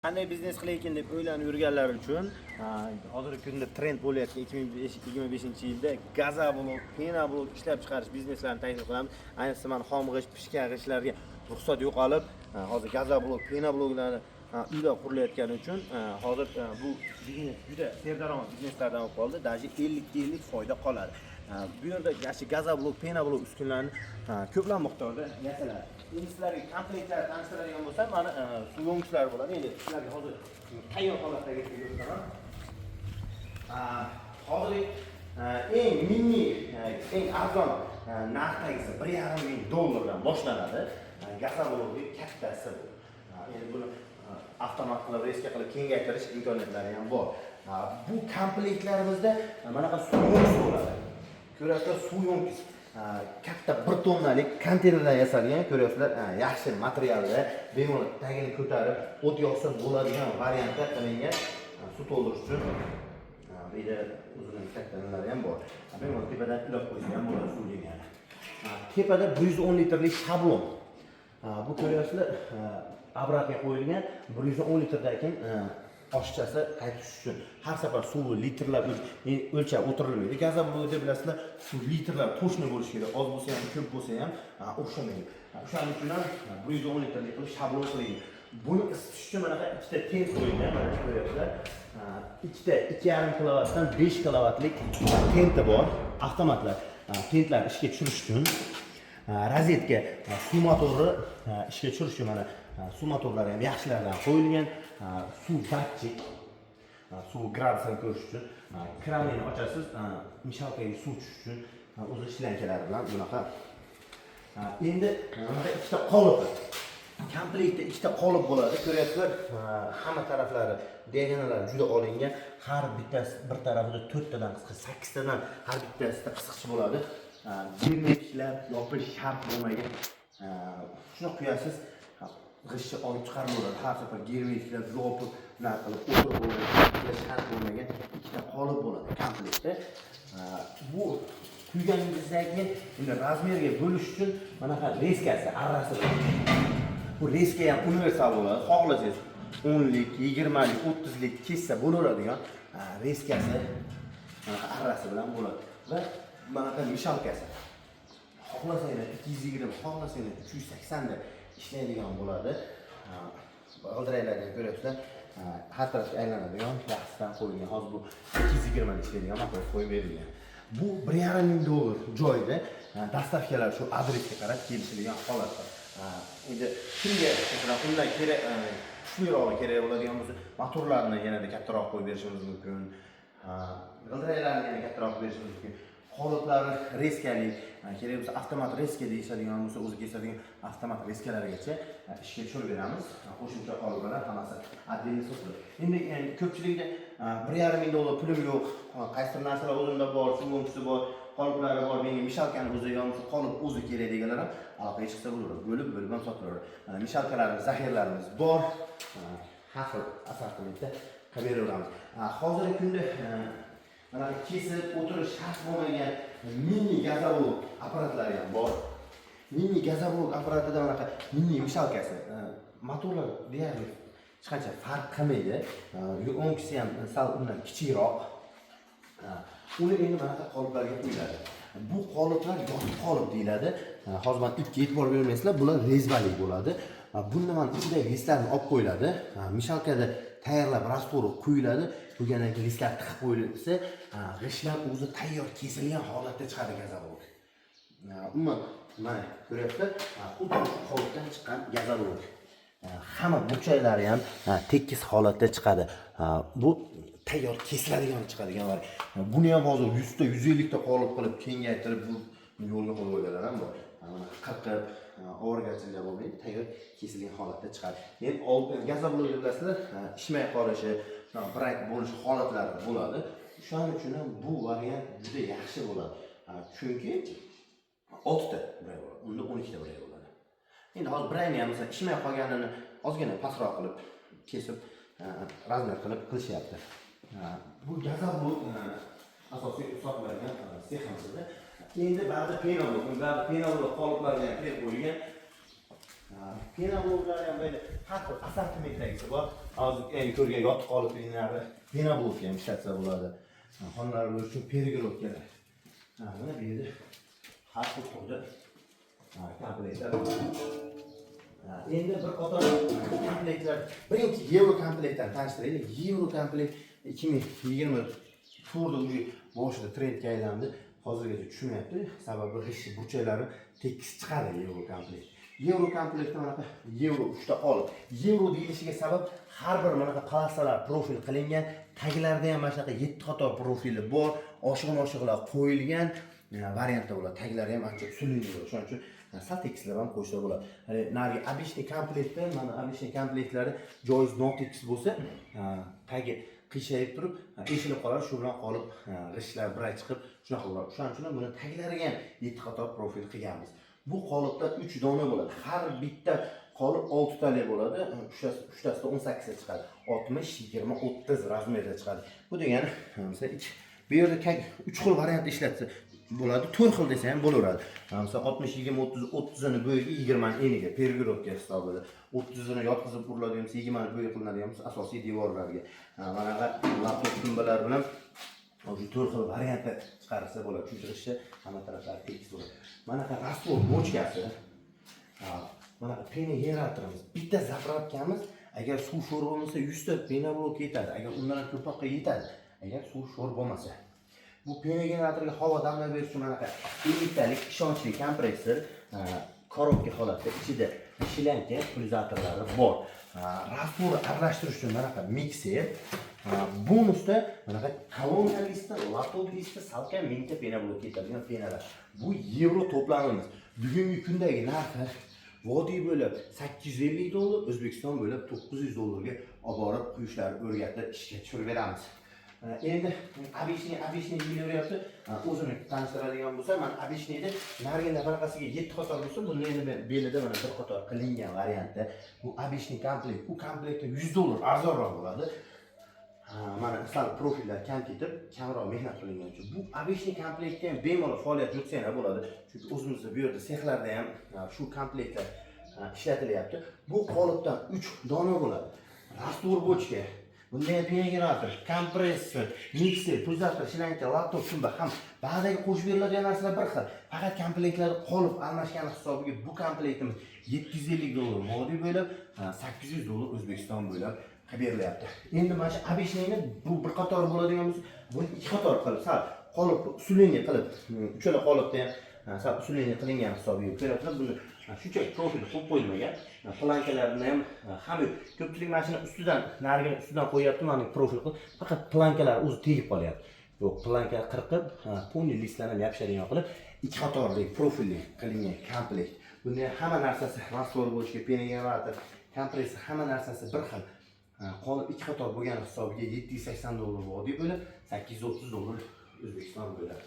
Qanday biznes qilaykin deb o'ylanib yurganlar uchun hozirgi kunda trend bo'layotgan 2025-yilda gazoblok, penoblok ishlab chiqarish bizneslarini taklif qilamiz. Ayniqsa mana xom g'isht, pishgan g'ishtlarga ruxsat yo'qolib, hozir gazoblok, penobloklarni uyda qurilayotgani uchun hozir bu biznes juda serdaromad bizneslardan bo'lib qoldi. Даже 50-50 foyda qoladi. Bu yerda gazoblok, penoblok uskunalarini ko'plab miqdorda yasaladi. Endi sizlarga komplektlar tanishtiradigan bo'lsam, mana suv yo'ngchilar bo'ladi. Endi sizlarga hozir tayyor holatdagi ko'rsataman. Hozir eng mini, eng arzon narxdagisi $1,5 dan boshlanadi. Gazoblokning kattasi bu. Endi buni avtomat qilib, reska qilib kengaytirish imkoniyatlari ham bor. Bu komplektlarimizda mana bunaqa suv yo'ngchi bo'ladi. Ko'rasizlar, suv yo'ngchi katta 1 tonnalik konteynerdan yasalgan, ko'ryapsizlar, yaxshi materialda bemalol tagini ko'tarib o't yoqsa bo'ladigan variantda qilingan suv to'ldirish uchun bu yerda o'zining katta nimalari ham bor. Bemalol tepadan ilib qo'ysa ham bo'ladi suv degani. Tepada 110 litrlik shablon. Bu ko'ryapsizlar, obratga qo'yilgan 110 litrdan keyin oshchasi qaytish uchun har safar suv litrlab o'lchab o'tirilmaydi. Gazoblokda bilasizlar, suv litrlab to'shni bo'lishi kerak. Oz bo'lsa ham, ko'p bo'lsa ham o'xshamaydi. O'shaning uchun ham 110 litrlik qilib shablon qilingan. Buni isitish uchun mana ikkita tent qo'yilgan, mana ko'ryapsizlar. Ikkita 2,5 kilovatdan 5 kilovatlik tenti bor, avtomatlar. Tentlar ishga tushirish uchun rozetka suv motori ishga tushirish uchun mana suv motorlari ham yaxshilardan qo'yilgan. Suv datchik, suv gradusini ko'rish uchun kranni ochasiz, mishalkaga suv tushish uchun o'zi shlankalari bilan bunaqa. Endi mana ikkita qolip, komplektda ikkita qolip bo'ladi. Ko'ryapsizlar, hamma taraflari diagonallari juda olingan. Har bittasi bir tarafida 4 tadan qisqa, 8 tadan har bittasida qisqichi bo'ladi. Girmechlar yopish shart bo'lmagan. Shuni quyasiz, g'ishtni olib chiqarib bo'ladi. Har safar germechlar yopib, nima qilib o'tirib bo'ladi. Shart bo'lmagan ikkita qolip bo'ladi komplektda. Bu quyganingizdan keyin endi razmerga bo'lish uchun mana bu reskasi, arrasi bor. Bu reska ham universal bo'ladi. Xohlasangiz 10 lik, 20 lik, 30 lik kessa bo'laveradigan reskasi, arrasi bilan bo'ladi. Va mana bu mishalkasi. Xohlasanglar 220, xohlasanglar 380 da ishlaydigan bo'ladi. G'ildiraklarni ko'ryapsizlar, har tarafga aylanadigan yaxshidan qo'yilgan. Hozir bu 220 da ishlaydigan motor qo'yib berilgan. Bu $1,5 joyda dastavkalar shu adresga qarab kelishilgan holatda. Endi kimga undan kerak, kuchliroq kerak bo'ladigan bo'lsa, motorlarni yanada kattaroq qo'yib berishimiz mumkin. G'ildiraklarni yana kattaroq berishimiz mumkin. Qoliplarni reskali, kerak bo'lsa avtomat reska deyishadigan bo'lsa, o'zi kesadigan avtomat reskalargacha ishga tushirib beramiz. Qo'shimcha qoliplar hammasi отдельный sotiladi. Endi ko'pchilikda $1,5 pulim yo'q, qaysidir narsalar o'zimda bor, suv yo'ngchisi bor, qoliplari bor, menga mishalkani o'zi yo'qsa, qolip o'zi kerak deganlar ham aloqaga chiqsa bo'laveradi. Bo'lib ham sotilaveradi. Mishalkalarimiz, zaxiralarimiz bor. Har xil assortimentda qilib beraveramiz. Hozirgi kunda mana kesib o'tirish shart bo'lmagan mini gazoblok apparatlari ham bor. Mini gazoblok apparatida mana mini mishalkasi, motorlar deyarli hech qancha farq qilmaydi. Yo'ngchisi ham sal undan kichikroq. Uni endi mana bu qoliplarga qo'yiladi. Bu qoliplar yopiq qolip deyiladi. Hozir men ikki e'tibor bermaysizlar, bular rezvalik bo'ladi. Bunda mana ichidagi listlarni olib qo'yiladi. Mishalkada tayyorlab rastvori quyiladi. Bo'lgandan keyin listlar tiqib qo'yilsa, g'ishtlar o'zi tayyor kesilgan holatda chiqadi gazoblok. Umuman mana ko'ryapsizlar, xuddi qolipdan chiqqan gazoblok. Hamma burchaklari ham tekis holatda chiqadi. Bu tayyor kesiladigan chiqadigan var. Buni ham hozir 100 ta 150 ta qolip qilib kengaytirib bu yo'lga qo'yib qo'yganlar ham bor. Mana qirqib, o'rgatishlar bo'lmaydi, tayyor kesilgan holatda chiqadi. Endi gazoblokni bilasizlar, ishmay qolishi, break bo'lish holatlari bo'ladi. Shuning uchun ham bu variant juda yaxshi bo'ladi. Chunki 6 ta break bo'ladi, unda 12 ta break bo'ladi. Endi hozir breakni ham mesela ishmay qolganini ozgina pastroq qilib kesib, razmer qilib qilishyapti. Bu gazoblok asosiy hisoblangan seximizda. Endi ba'zi penoblok qoliplarga kirib qo'yilgan. Pena bloklar ham böyle har xil assortimentdagisi bor. Hozir endi ko'rgan yotib qolib inlari pena blok ham ishlatsa bo'ladi. Xonalar uchun pergirovkalar. Mana bu yerda har xil turda komplektlar. Endi bir qator komplektlar. Birinchi Euro komplektlarni tanishtiraylik. Euro komplekt 2020 turda уже boshida trendga aylandi. Hozirgacha tushmayapti. Sababi g'ish burchaklari tekis chiqadi Euro komplekt. Euro komplektda mana Euro 3 ta qolib. Euro deyilishiga sabab har bir mana plassalar profil qilingan, taglarda ham mana shunaqa 7 qator profili bor, oshiq-oshiqlar qo'yilgan variantda bo'ladi. Taglari ham ancha usulli bo'ladi. Shuning uchun sal tekislar ham qo'shsa bo'ladi. Narigi обычный komplektda mana обычный komplektlari joiz notekis bo'lsa, tagi qiyshayib turib, eshilib qoladi, shu bilan qolib g'ishlar biray chiqib, shunaqa bo'ladi. Shuning uchun buni taglariga ham 7 qator profil qilganmiz. Bu qolipda 3 dona bo'ladi. Har bitta qolip 6 talik bo'ladi. 3tasida 18 ta chiqadi. 60, 20, 30 razmerda chiqadi. Bu degani, masalan, bu yerda 3 xil variant ishlatsa bo'ladi. 4 xil desa ham bo'laveradi. Masalan, 60, 20, 30, 30 ni bo'yiga 20 ni eniga pergirovka hisobida. 30 ni yotqizib uriladigan bo'lsa, 20 ni bo'yi qilinadigan bo'lsa, asosiy devorlarga. Mana laptop tumbalar bilan o'sha 4 xil variantda chiqarsa bo'ladi. Tushirishda hamma taraflari tekis bo'ladi. Mana bu rastvor bochkasi. Mana bu pena generatorimiz. Bitta zapravkamiz agar suv sho'r bo'lmasa 100 ta pena blok yetadi. Agar undan ko'proqqa yetadi. Agar suv sho'r bo'lmasa. Bu pena generatorga havo damlab berish uchun mana bu 50 talik ishonchli kompressor, korobka holatda ichida shlanka, pulsatorlari bor. Rastvor aralashtirish uchun mana bu mikser. Bonusda mana bu kolonna listi, laptop listi salkam mingta pena blok yetadigan penalar. Bu yevro to'plamimiz. Bugungi kundagi narxi vodiy bo'lib $850, O'zbekiston bo'lib $900 olib borib quyishlarni o'rgatib ishga tushirib beramiz. Endi обычный yeyveryapti. O'zini tanishtiradigan bo'lsa, men обычныйda narigida bunaqasiga 7 qator bo'lsa, bunda endi belida mana bir qator qilingan variantda. Bu обычный komplekt. Bu komplektda $100 arzonroq bo'ladi. Mana sal profillar kam ketib, kamroq mehnat qilingan uchun. Bu обычный komplektda ham bemalol faoliyat yuritsa ham bo'ladi. Chunki o'zimizda bu yerda sexlarda ham shu komplektlar ishlatilyapti. Bu qolipdan 3 dona bo'ladi. Rastvor bochka, bunda ham pena generator, kompressor, mikser, pulsator, shlanka, laptop tumba ham ba'ziga qo'shib beriladigan narsalar bir xil. Faqat komplektlar qolib almashgani hisobiga bu komplektimiz $750 vodiy bo'lib, $800 O'zbekiston bo'lib berilyapti. Endi mana shu обычныйni bu bir qator bo'ladigan bo'lsa, buni 2 qator qilib, sal qolib usulini qilib, uchala qolibda ham sal usulini qilingan hisobiga ko'rib, buni shuncha profil qo'yib qo'yilmagan. Plankalarni ham hamma ko'pchilik mashina ustidan, narigini ustidan qo'yapti, mana profil qilib, faqat plankalar o'zi tegib qolyapti. Yo'q, planka qirqib, poni listlarni yopishadigan qilib, 2 qatorli profilli qilingan komplekt. Bunda hamma narsasi rastvor bo'lishiga, pena generator, kompressor, hamma narsasi bir xil. Qolib 2 qator bo'lgan hisobiga $780 vodiy bo'lib, $830 O'zbekiston bo'ladi.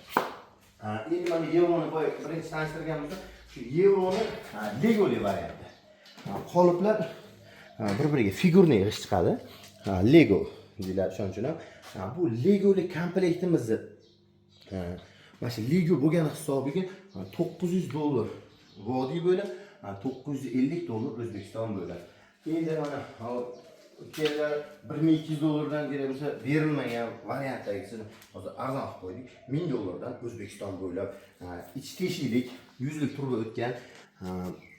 Endi mana yevroni birinchi tanishtirgan bo'lsa, shu yevroni legoli varianti. Qoliplar bir-biriga figurniy g'ish chiqadi. Lego deyiladi shuning uchun ham. Bu legoli komplektimizni mana shu Lego bo'lgan hisobiga $900 vodiy bo'lib, $950 O'zbekiston bo'ladi. Endi mana kelar $1200 dan kerak bo'lsa, berilmagan variantdagisini hozir arzon qilib qo'ydik. $1000 dan O'zbekiston bo'ylab ich teshiklik, yuzlik turba o'tgan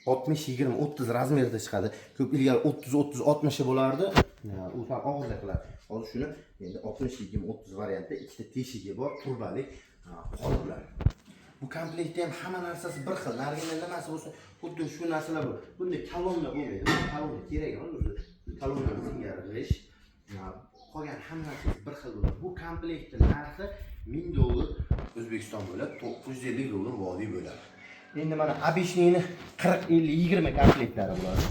60, 20, 30 razmerda chiqadi. Ko'p ilgari 30, 30, 60 bo'lardi. U ham og'irlik qiladi. Hozir shuni endi 60, 20, 30 variantda ikkita teshigi bor, turbalik qoliplar. Bu komplektda ham hamma narsasi bir xil. Narigida nimasi bo'lsa, xuddi shu narsalar bor. Bunda kolonna bo'lmaydi. Kolonna kerak emas o'zi. Kolonna singari g'ish. Qolgan hamma narsasi bir xil bo'ladi. Bu komplektning narxi $1000 O'zbekiston bo'lib, $950 vodiy bo'ladi. Endi mana обычныйni 40, 50, 20 komplektlari bo'ladi.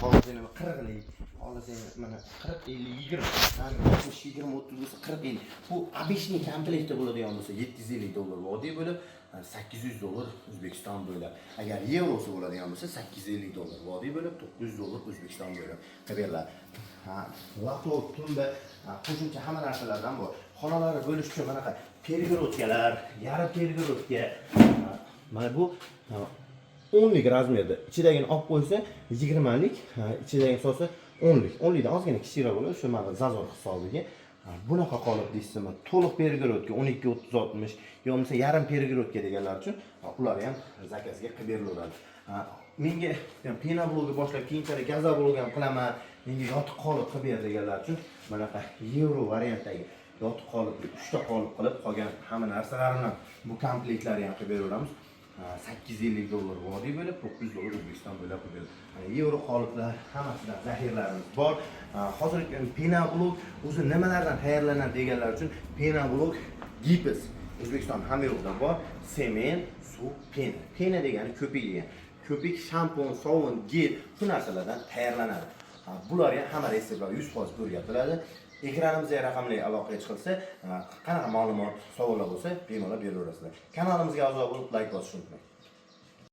Hozir nima 40lik, hozir mana 40, 50, 20, 60, 20, 30 bo'lsa 40, 50. Bu обычный komplektda bo'ladigan bo'lsa $750 vodiy bo'lib, $800 O'zbekiston bo'lib. Agar yevrosi bo'ladigan bo'lsa $850 vodiy bo'lib, $900 O'zbekiston bo'lib beriladi. Laptop, tumba, qo'shimcha hamma narsalardan bor. Xonalarni bo'lish uchun mana pergirovkalar, yarim pergirovka. Mana bu 10lik razmerda. Ichidagini olib qo'ysa 20 lik, ichidagini solsa 10 lik. 10 likdan ozgina kichikroq bo'ladi, shu mana zazor hisobiga. Bunaqa qolib deysizmi? To'liq pergirodga 12-30-60 yo bo'lmasa yarim pergirodga deganlar uchun ular ham zakazga qilib berilaveradi. Menga pena blogi boshlab keyinchalik gaza blogi ham qilaman. Menga yotiq qolib qilib ber deganlar uchun bunaqa yevro variantdagi yotiq qolib 3 ta qolib qilib qolgan hamma narsalarini bu komplektlarni ham qilib beraveramiz. $850 vodiy bo'lib, $900 O'zbekiston bo'ylab qilib beradi. Yevro qoliplar hammasidan zaxiralarimiz bor. Hozirgi pena blog o'zi nimalardan tayyorlanadi deganlar uchun pena blog Gipes O'zbekiston hamma yoqda bor. Semen, suv, pena. Pena degani ko'pik degani. Ko'pik, shampun, sovun, gel shu narsalardan tayyorlanadi. Bular ham hamma retseptlar 100% o'rgatiladi. Ekranimizga raqamli aloqaga chiqilsa, qanaqa ma'lumot, savollar bo'lsa, bemalol beraverasizlar. Kanalimizga a'zo bo'lib, like bosishni unutmang.